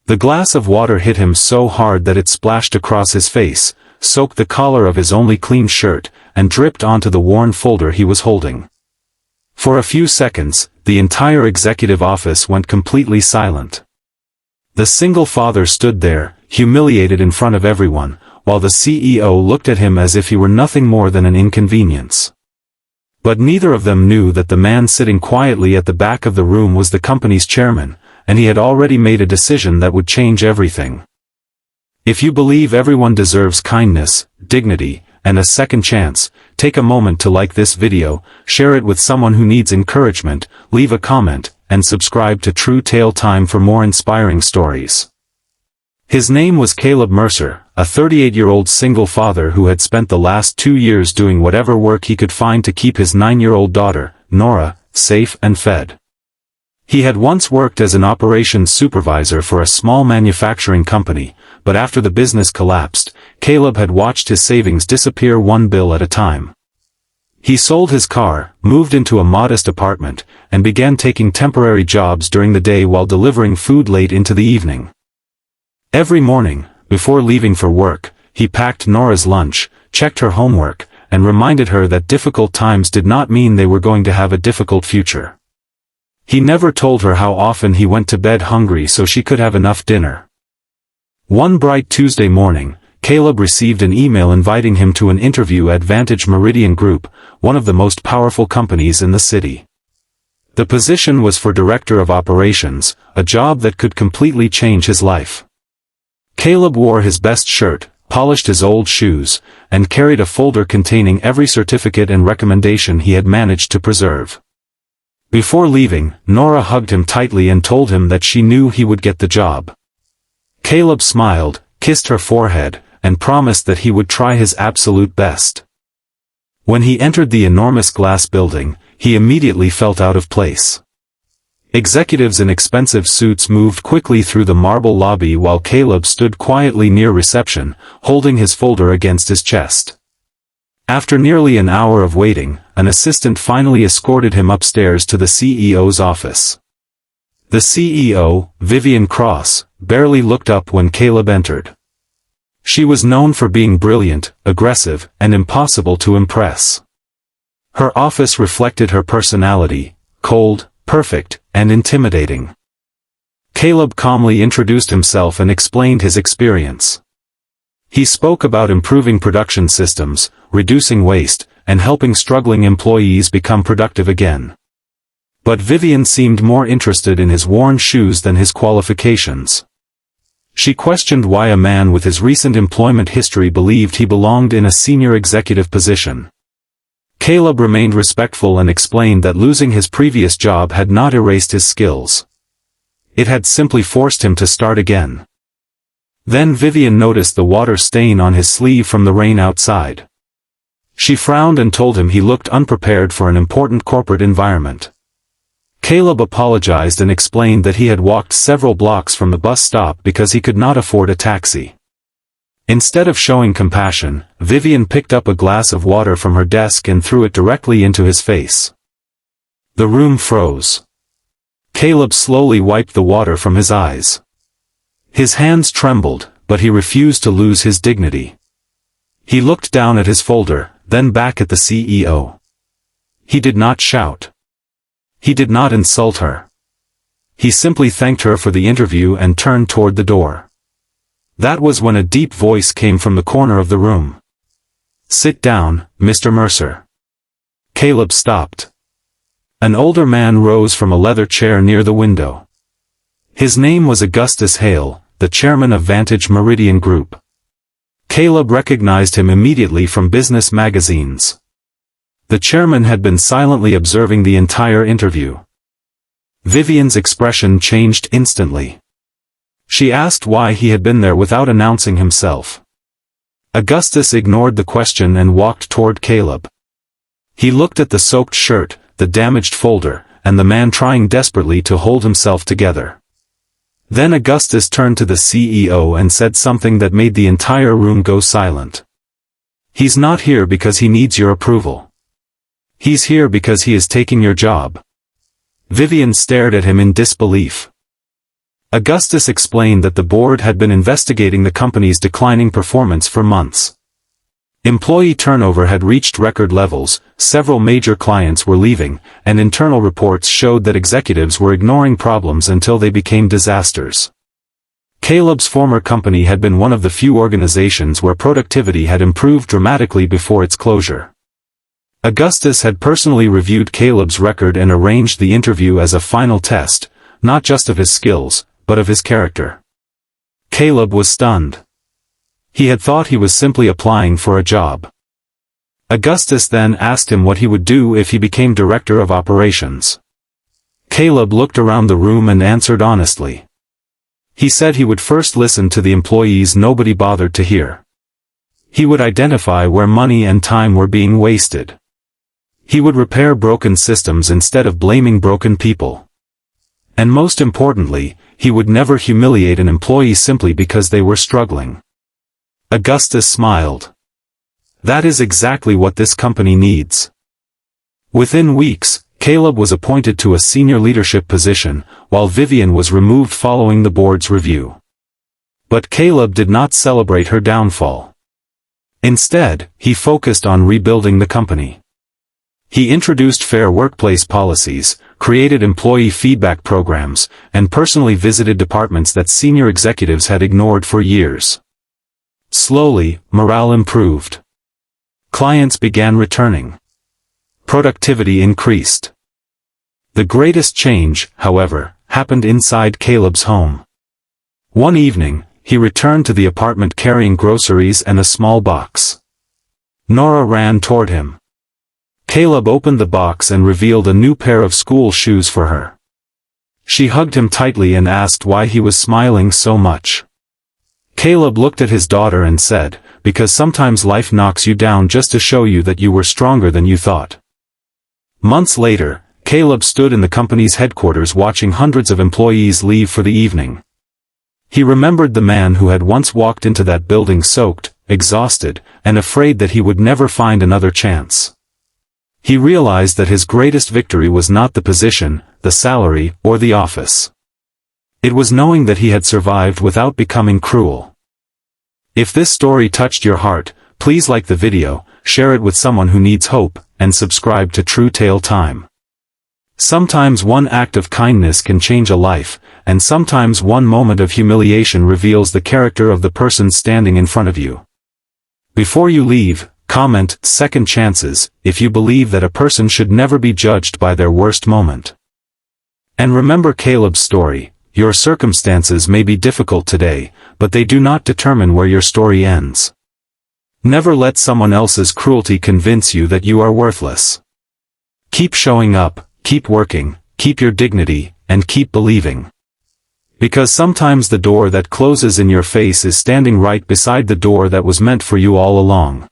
The glass of water hit him so hard that it splashed across his face, soaked the collar of his only clean shirt, and dripped onto the worn folder he was holding. For a few seconds, the entire executive office went completely silent. The single father stood there, humiliated in front of everyone, while the CEO looked at him as if he were nothing more than an inconvenience. But neither of them knew that the man sitting quietly at the back of the room was the company's chairman, and he had already made a decision that would change everything. If you believe everyone deserves kindness, dignity, and a second chance, take a moment to like this video, share it with someone who needs encouragement, leave a comment, and subscribe to True Tale Time for more inspiring stories. His name was Caleb Mercer, a 38-year-old single father who had spent the last 2 years doing whatever work he could find to keep his 9-year-old daughter, Nora, safe and fed. He had once worked as an operations supervisor for a small manufacturing company, but after the business collapsed, Caleb had watched his savings disappear one bill at a time. He sold his car, moved into a modest apartment, and began taking temporary jobs during the day while delivering food late into the evening. Every morning, before leaving for work, he packed Nora's lunch, checked her homework, and reminded her that difficult times did not mean they were going to have a difficult future. He never told her how often he went to bed hungry so she could have enough dinner. One bright Tuesday morning, Caleb received an email inviting him to an interview at Vantage Meridian Group, one of the most powerful companies in the city. The position was for Director of Operations, a job that could completely change his life. Caleb wore his best shirt, polished his old shoes, and carried a folder containing every certificate and recommendation he had managed to preserve. Before leaving, Nora hugged him tightly and told him that she knew he would get the job. Caleb smiled, kissed her forehead, and promised that he would try his absolute best. When he entered the enormous glass building, he immediately felt out of place. Executives in expensive suits moved quickly through the marble lobby while Caleb stood quietly near reception, holding his folder against his chest. After nearly an hour of waiting, an assistant finally escorted him upstairs to the CEO's office. The CEO, Vivian Cross, barely looked up when Caleb entered. She was known for being brilliant, aggressive, and impossible to impress. Her office reflected her personality, cold, perfect, and intimidating. Caleb calmly introduced himself and explained his experience. He spoke about improving production systems, reducing waste, and helping struggling employees become productive again. But Vivian seemed more interested in his worn shoes than his qualifications. She questioned why a man with his recent employment history believed he belonged in a senior executive position. Caleb remained respectful and explained that losing his previous job had not erased his skills. It had simply forced him to start again. Then Vivian noticed the water stain on his sleeve from the rain outside. She frowned and told him he looked unprepared for an important corporate environment. Caleb apologized and explained that he had walked several blocks from the bus stop because he could not afford a taxi. Instead of showing compassion, Vivian picked up a glass of water from her desk and threw it directly into his face. The room froze. Caleb slowly wiped the water from his eyes. His hands trembled, but he refused to lose his dignity. He looked down at his folder, then back at the CEO. He did not shout. He did not insult her. He simply thanked her for the interview and turned toward the door. That was when a deep voice came from the corner of the room. "Sit down, Mr. Mercer." Caleb stopped. An older man rose from a leather chair near the window. His name was Augustus Hale, the chairman of Vantage Meridian Group. Caleb recognized him immediately from business magazines. The chairman had been silently observing the entire interview. Vivian's expression changed instantly. She asked why he had been there without announcing himself. Augustus ignored the question and walked toward Caleb. He looked at the soaked shirt, the damaged folder, and the man trying desperately to hold himself together. Then Augustus turned to the CEO and said something that made the entire room go silent. "He's not here because he needs your approval. He's here because he is taking your job." Vivian stared at him in disbelief. Augustus explained that the board had been investigating the company's declining performance for months. Employee turnover had reached record levels, several major clients were leaving, and internal reports showed that executives were ignoring problems until they became disasters. Caleb's former company had been one of the few organizations where productivity had improved dramatically before its closure. Augustus had personally reviewed Caleb's record and arranged the interview as a final test, not just of his skills, but of his character. Caleb was stunned. He had thought he was simply applying for a job. Augustus then asked him what he would do if he became director of operations. Caleb looked around the room and answered honestly. He said he would first listen to the employees nobody bothered to hear. He would identify where money and time were being wasted. He would repair broken systems instead of blaming broken people. And most importantly, he would never humiliate an employee simply because they were struggling. Augustus smiled. That is exactly what this company needs. Within weeks, Caleb was appointed to a senior leadership position, while Vivian was removed following the board's review. But Caleb did not celebrate her downfall. Instead, he focused on rebuilding the company. He introduced fair workplace policies, created employee feedback programs, and personally visited departments that senior executives had ignored for years. Slowly, morale improved. Clients began returning. Productivity increased. The greatest change, however, happened inside Caleb's home. One evening, he returned to the apartment carrying groceries and a small box. Nora ran toward him. Caleb opened the box and revealed a new pair of school shoes for her. She hugged him tightly and asked why he was smiling so much. Caleb looked at his daughter and said, "Because sometimes life knocks you down just to show you that you were stronger than you thought." Months later, Caleb stood in the company's headquarters watching hundreds of employees leave for the evening. He remembered the man who had once walked into that building soaked, exhausted, and afraid that he would never find another chance. He realized that his greatest victory was not the position, the salary, or the office. It was knowing that he had survived without becoming cruel. If this story touched your heart, please like the video, share it with someone who needs hope, and subscribe to True Tale Time. Sometimes one act of kindness can change a life, and sometimes one moment of humiliation reveals the character of the person standing in front of you. Before you leave, comment "second chances" if you believe that a person should never be judged by their worst moment. And remember Caleb's story: your circumstances may be difficult today, but they do not determine where your story ends. Never let someone else's cruelty convince you that you are worthless. Keep showing up, keep working, keep your dignity, and keep believing. Because sometimes the door that closes in your face is standing right beside the door that was meant for you all along.